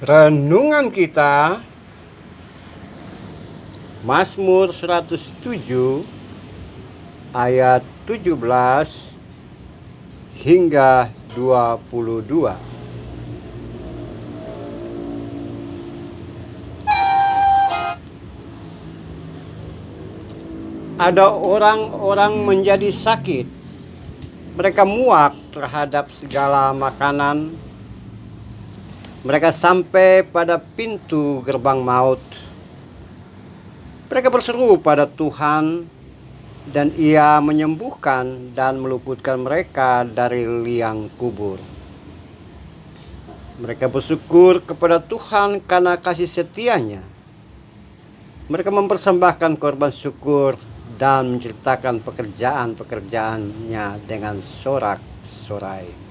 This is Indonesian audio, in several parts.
Renungan kita Mazmur 107 ayat 17 hingga 22. Ada orang-orang menjadi sakit. Mereka muak terhadap segala makanan. Mereka sampai pada pintu gerbang maut. Mereka berseru pada Tuhan, dan Ia menyembuhkan dan meluputkan mereka dari liang kubur. Mereka bersyukur kepada Tuhan karena kasih setia-Nya. Mereka mempersembahkan korban syukur dan menceritakan pekerjaan-pekerjaannya dengan sorak-sorai.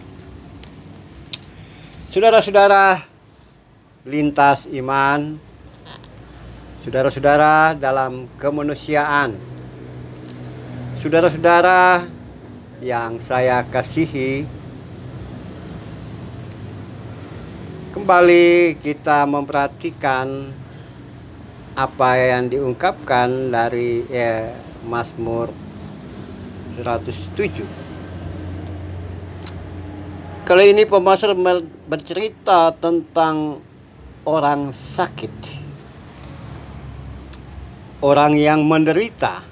Saudara-saudara lintas iman, saudara-saudara dalam kemanusiaan, saudara-saudara yang saya kasihi, kembali kita memperhatikan apa yang diungkapkan dari Mazmur 107. Kali ini pemazmur bercerita tentang orang sakit, orang yang menderita,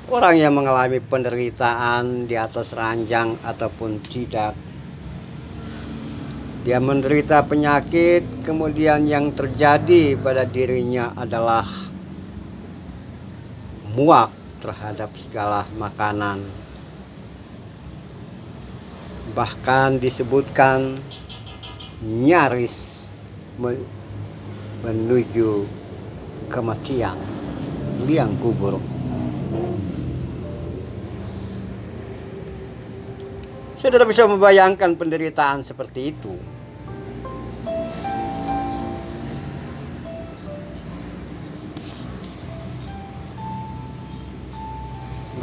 orang yang mengalami penderitaan di atas ranjang ataupun tidak. Dia menderita penyakit, kemudian yang terjadi pada dirinya adalah muak terhadap segala makanan. Bahkan disebutkan nyaris menuju kematian, liang kubur. Saudara bisa membayangkan penderitaan seperti itu.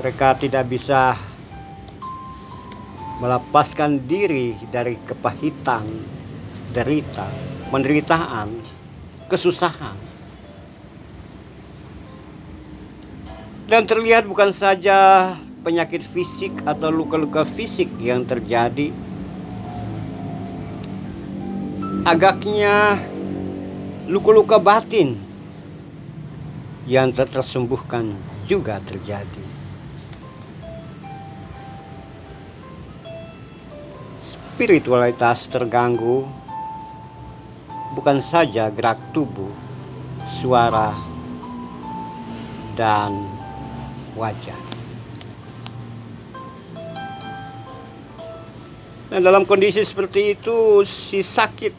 Mereka tidak bisa melepaskan diri dari kepahitan, derita, penderitaan, kesusahan. Dan terlihat bukan saja penyakit fisik atau luka-luka fisik yang terjadi. Agaknya luka-luka batin yang tak tersembuhkan juga terjadi. Spiritualitas terganggu, bukan saja gerak tubuh, suara, dan wajah. Nah, dalam kondisi seperti itu, si sakit,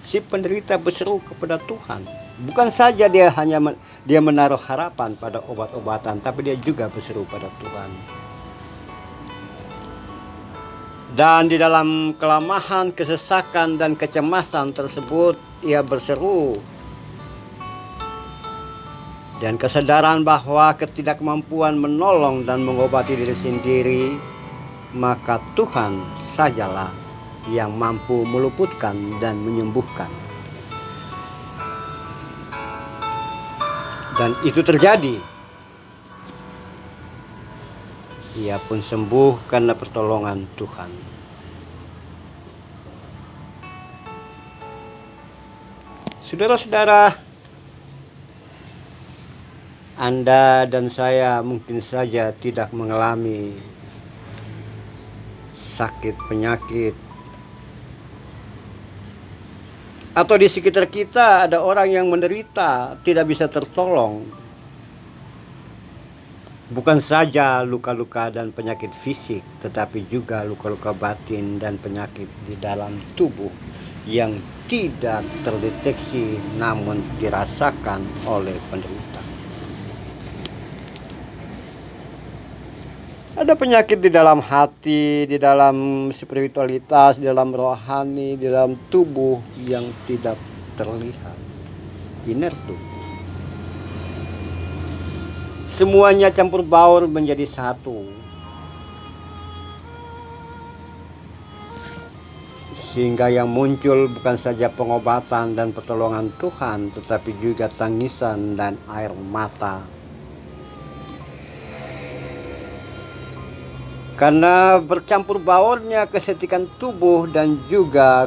si penderita berseru kepada Tuhan. Bukan saja dia menaruh harapan pada obat-obatan, tapi dia juga berseru pada Tuhan. Dan di dalam kelemahan, kesesakan, dan kecemasan tersebut, ia berseru. Dan kesadaran bahwa ketidakmampuan menolong dan mengobati diri sendiri, maka Tuhan sajalah yang mampu meluputkan dan menyembuhkan. Dan itu terjadi. Ia pun sembuh karena pertolongan Tuhan. Saudara-saudara, Anda dan saya mungkin saja tidak mengalami sakit penyakit, atau di sekitar kita ada orang yang menderita tidak bisa tertolong. Bukan saja luka-luka dan penyakit fisik, tetapi juga luka-luka batin dan penyakit di dalam tubuh yang tidak terdeteksi namun dirasakan oleh penderita. Ada penyakit di dalam hati, di dalam spiritualitas, di dalam rohani, di dalam tubuh yang tidak terlihat. Inner tubuh. Semuanya campur baur menjadi satu. sehingga yang muncul bukan saja pengobatan dan pertolongan Tuhan, tetapi juga tangisan dan air mata. Karena bercampur baurnya kesetikan tubuh dan juga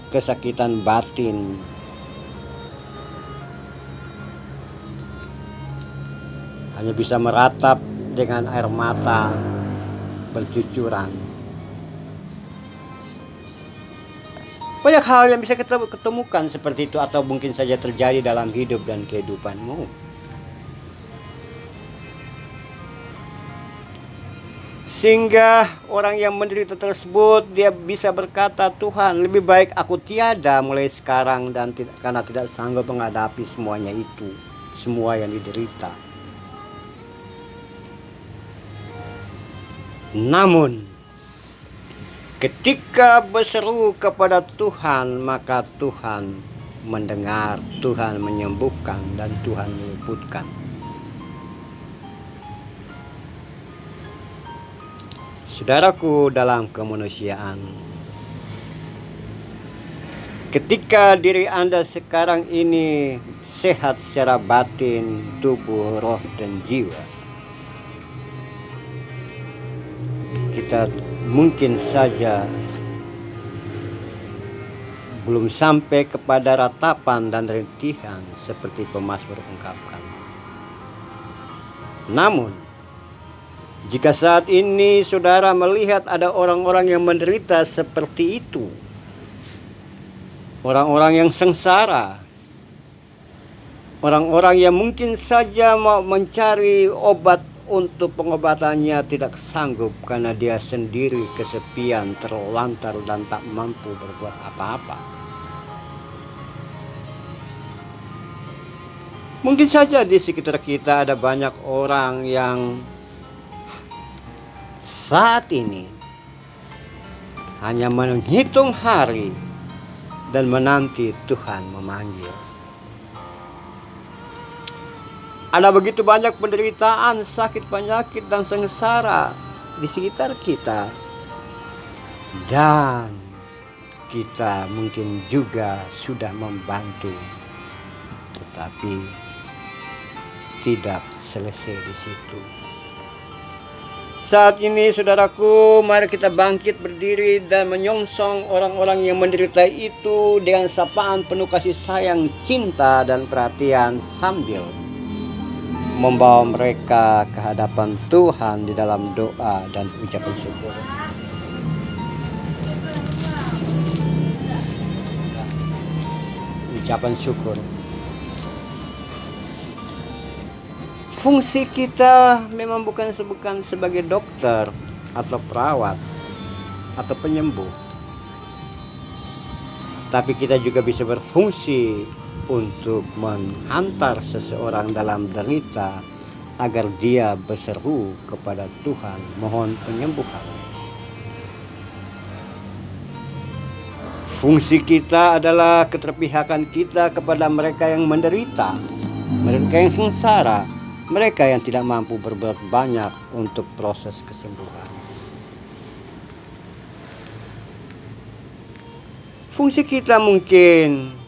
kesakitan batin. Hanya bisa meratap dengan air mata bercucuran. Banyak hal yang bisa kita ketemukan seperti itu, atau mungkin saja terjadi dalam hidup dan kehidupanmu. Sehingga orang yang menderita tersebut, dia bisa berkata, Tuhan, lebih baik aku tiada mulai sekarang, dan karena tidak sanggup menghadapi semuanya itu, semua yang diderita. Namun ketika berseru kepada Tuhan, maka Tuhan mendengar, Tuhan menyembuhkan, dan Tuhan meluputkan. Saudaraku dalam kemanusiaan, ketika diri Anda sekarang ini sehat secara batin, tubuh, roh, dan jiwa, kita mungkin saja belum sampai kepada ratapan dan rintihan seperti pemazmur ungkapkan. Namun, jika saat ini saudara melihat ada orang-orang yang menderita seperti itu, orang-orang yang sengsara, orang-orang yang mungkin saja mau mencari obat untuk pengobatannya tidak sanggup karena dia sendiri kesepian, terlantar, dan tak mampu berbuat apa-apa. Mungkin saja di sekitar kita ada banyak orang yang saat ini hanya menghitung hari dan menanti Tuhan memanggil. Ada begitu banyak penderitaan, sakit, penyakit, dan sengsara di sekitar kita. Dan kita mungkin juga sudah membantu, tetapi tidak selesai di situ. Saat ini saudaraku, mari kita bangkit berdiri dan menyongsong orang-orang yang menderita itu dengan sapaan penuh kasih sayang, cinta, dan perhatian, sambil membawa mereka ke hadapan Tuhan di dalam doa dan ucapan syukur. Ucapan syukur. Fungsi kita memang bukan sebagai dokter atau perawat atau penyembuh, tapi kita juga bisa berfungsi untuk menghantar seseorang dalam derita agar dia berseru kepada Tuhan mohon penyembuhan. Fungsi kita adalah keterpihakan kita kepada mereka yang menderita, mereka yang sengsara, mereka yang tidak mampu berbuat banyak untuk proses kesembuhan. Fungsi kita mungkin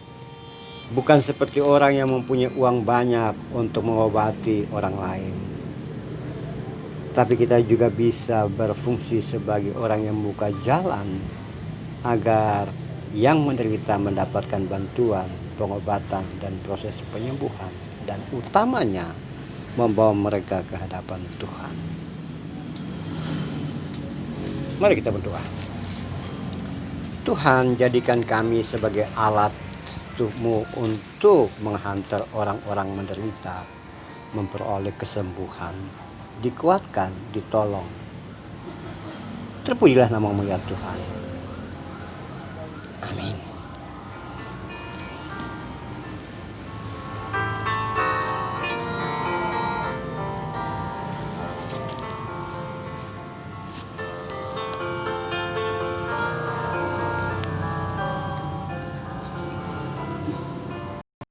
bukan seperti orang yang mempunyai uang banyak untuk mengobati orang lain, tapi kita juga bisa berfungsi sebagai orang yang membuka jalan agar yang menderita mendapatkan bantuan, pengobatan, dan proses penyembuhan, dan utamanya membawa mereka ke hadapan Tuhan. Mari kita berdoa. Tuhan, jadikan kami sebagai alat Tuhan-Mu untuk menghantar orang-orang menderita memperoleh kesembuhan, dikuatkan, ditolong. Terpujilah nama-Mu ya Tuhan. Amin.